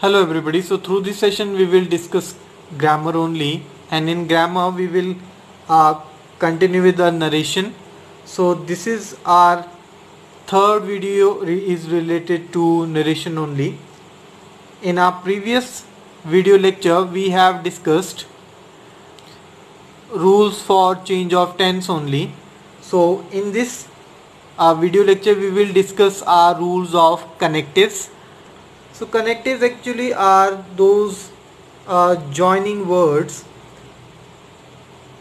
Hello everybody. So through this session we will discuss grammar only, and in grammar we will uh, continue with the narration. So this is our third video is related to narration only. In our previous video lecture we have discussed rules for change of tense only. So in this video lecture we will discuss our rules of connectives. So connectives actually are those joining words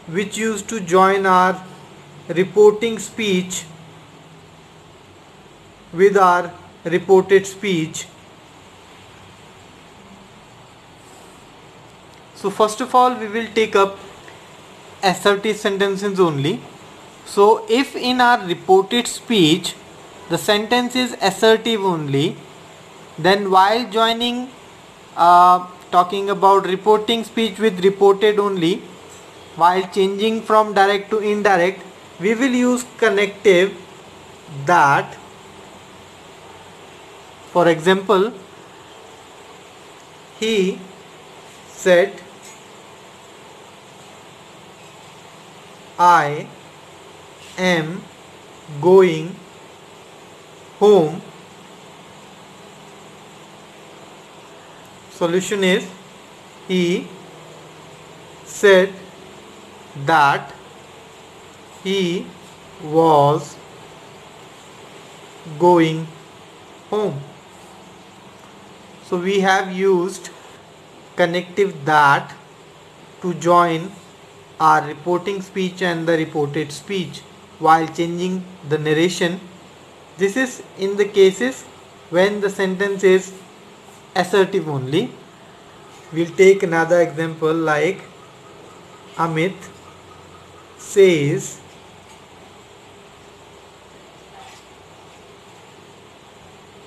which used to join our reporting speech with our reported speech. So first of all we will take up assertive sentences only. So if in our reported speech the sentence is assertive only, then while joining talking about reporting speech with reported only, while changing from direct to indirect, we will use connective that, for example, he said, I am going home. Solution is, he said that he was going home. So we have used connective that to join our reporting speech and the reported speech while changing the narration. This is in the cases when the sentence is assertive only. We'll take another example like Amit says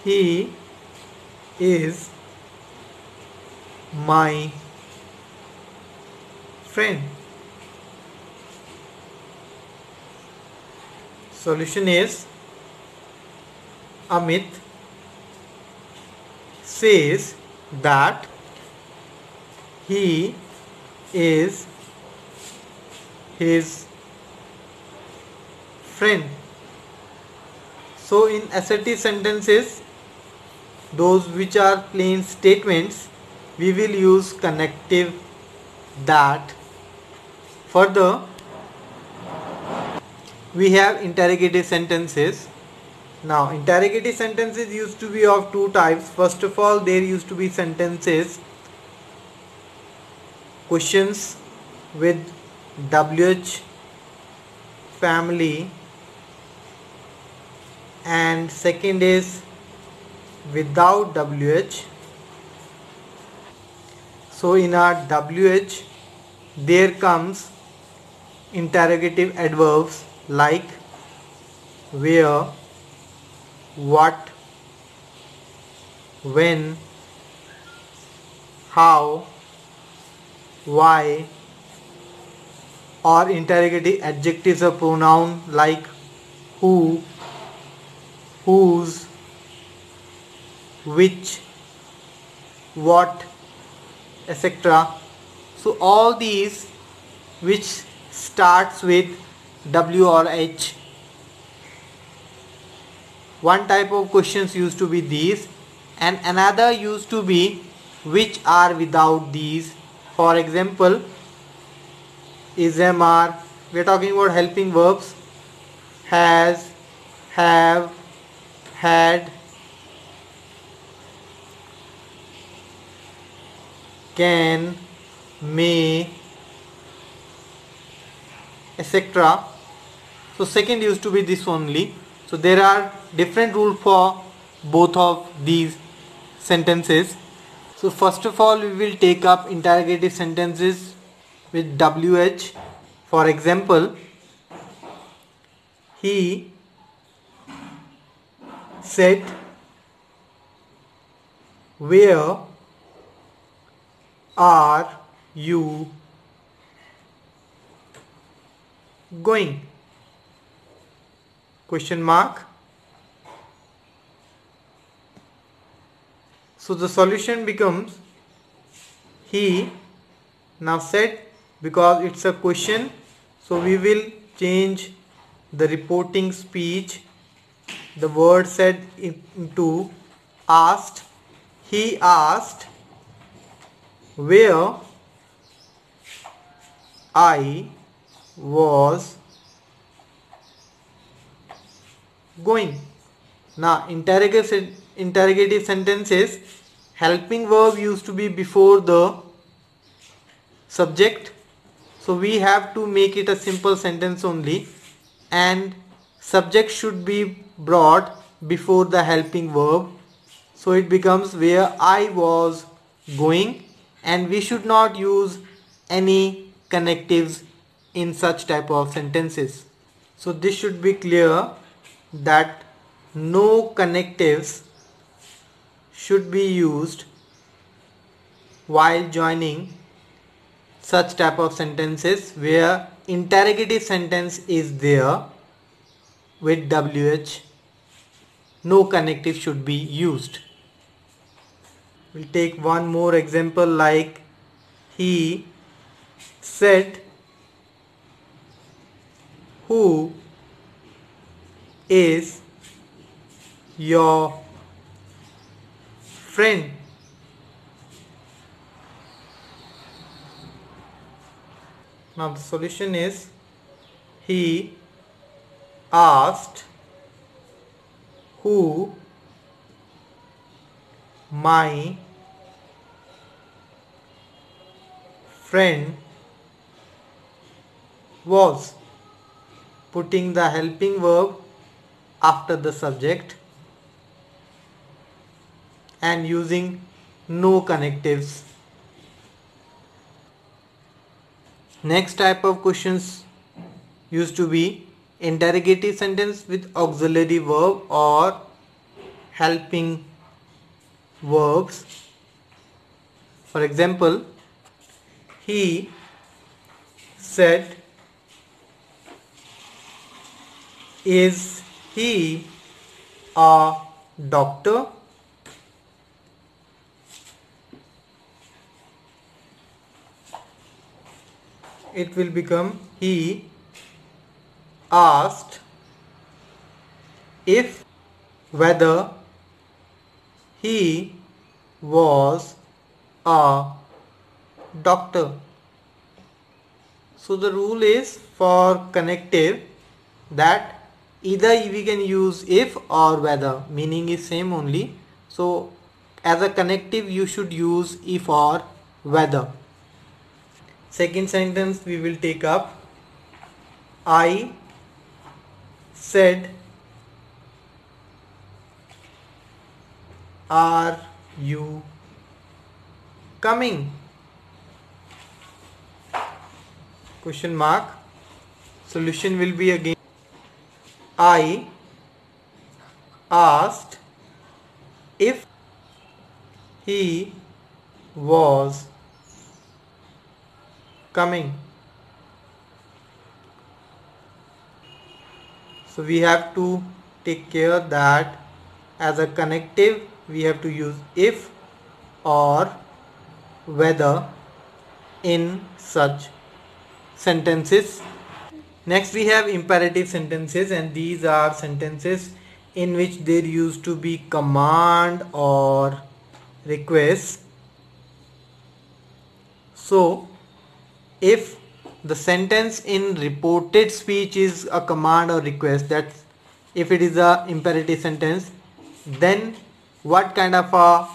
he is my friend. Solution is, Amit says that he is his friend. So in assertive sentences, those which are plain statements, we will use connective that. Further, we have interrogative sentences. Now interrogative sentences used to be of two types. First of all, there used to be sentences, questions with WH family, and second is without WH. So in our WH there comes interrogative adverbs like where, what, when, how, why, or interrogative adjectives or pronoun like who, whose, which, what, etc. So all these which starts with W or H. One type of questions used to be these, and another used to be which are without these. For example, is, am, are. We are talking about helping verbs: has, have, had, can, may, etc. So second used to be this only. So there are different rules for both of these sentences. So first of all we will take up interrogative sentences with WH. For example, he said, where are you going? Question mark. So the solution becomes he. Now said, because it's a question, so we will change the reporting speech, the word said, into asked. He asked where I was going. Now interrogative sentences, helping verb used to be before the subject, so we have to make it a simple sentence only, and subject should be brought before the helping verb, so it becomes where I was going, and we should not use any connectives in such type of sentences. So this should be clear that no connectives should be used while joining such type of sentences where interrogative sentence is there with WH. No connective should be used. We'll take one more example, like he said, who is your friend? Now the solution is he asked who my friend was, putting the helping verb after the subject and using no connectives. Next type of questions used to be interrogative sentence with auxiliary verb or helping verbs. For example, he said, is he a doctor? It will become he asked if whether he was a doctor. So the rule is for connective that either we can use if or whether, meaning is same only. So as a connective you should use if or whether. Second sentence we will take up. I said, are you coming? Question mark. Solution will be again, I asked if he was coming. So we have to take care that as a connective we have to use if or whether in such sentences. Next we have imperative sentences, and these are sentences in which there used to be command or request. So if the sentence in reported speech is a command or request, that's if it is a imperative sentence, then what kind of a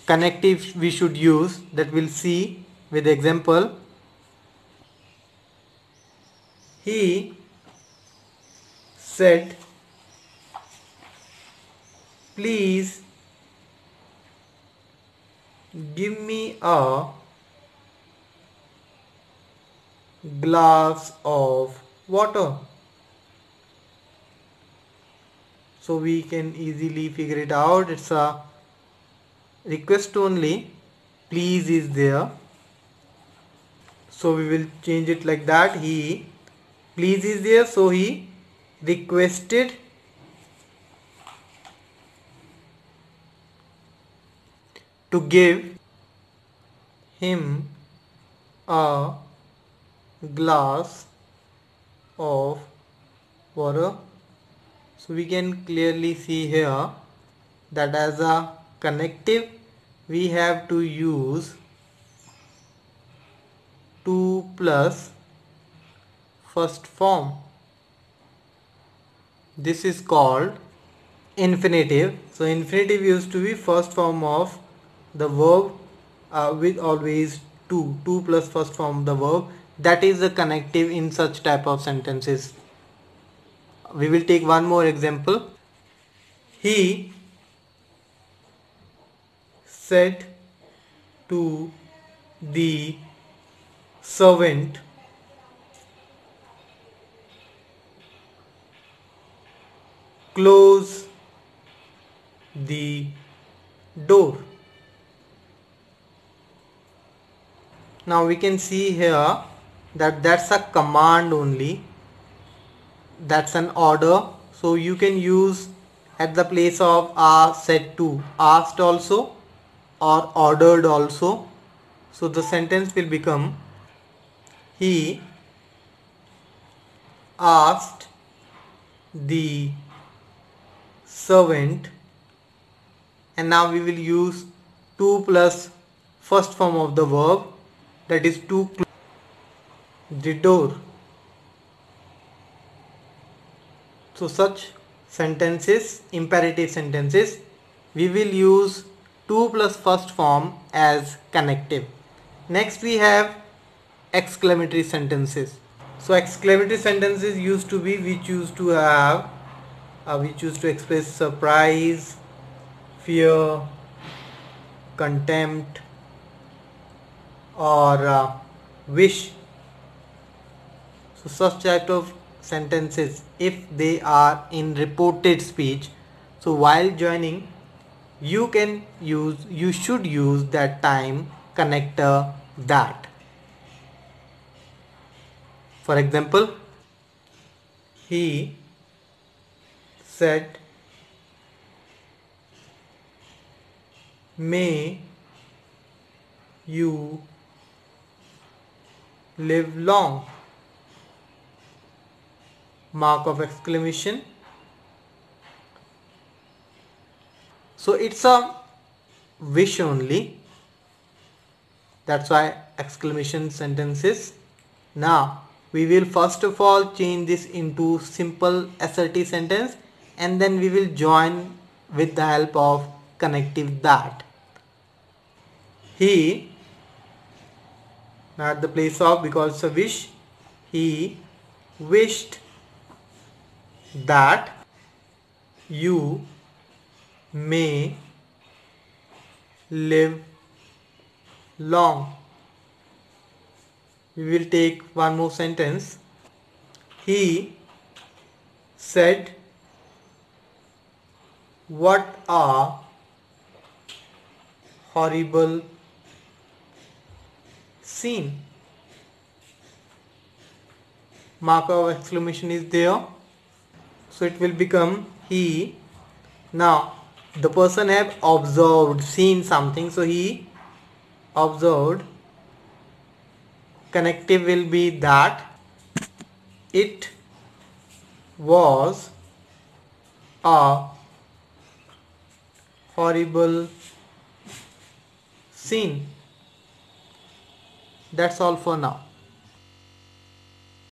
connective we should use, that we'll see with example. He said, please give me a glass of water. So we can easily figure it out. It's a request only. Please is there. So we will change it like that. He, please is there, so he requested to give him a glass of water. So we can clearly see here that as a connective we have to use 2 plus first form. This is called infinitive. So infinitive used to be first form of the verb with always 2 plus first form of the verb. That is the connective in such type of sentences. We will take one more example. He said to the servant, close the door. Now we can see here that that's a command only, that's an order. So you can use at the place of said to, asked also or ordered also. So the sentence will become, he asked the servant, and now we will use 2 plus first form of the verb, that is to close the door. So such sentences, imperative sentences, we will use 2 plus first form as connective. Next we have exclamatory sentences. So exclamatory sentences used to be, we choose to have, we choose to express surprise, fear, contempt, or wish. So such type of sentences, if they are in reported speech, so while joining you should use that time connector that. For example, he said, may you live long, mark of exclamation. So it's a wish only, that's why exclamation sentences. Now we will first of all change this into simple assertive sentence, and then we will join with the help of connective that. He, now at the place of, because it's a wish, he wished that you may live long. We will take one more sentence. He said, what a horrible scene. Mark of exclamation is there. So it will become he. Now the person have observed, seen something, so he observed. Connective will be that. It was a horrible scene. That's all for now.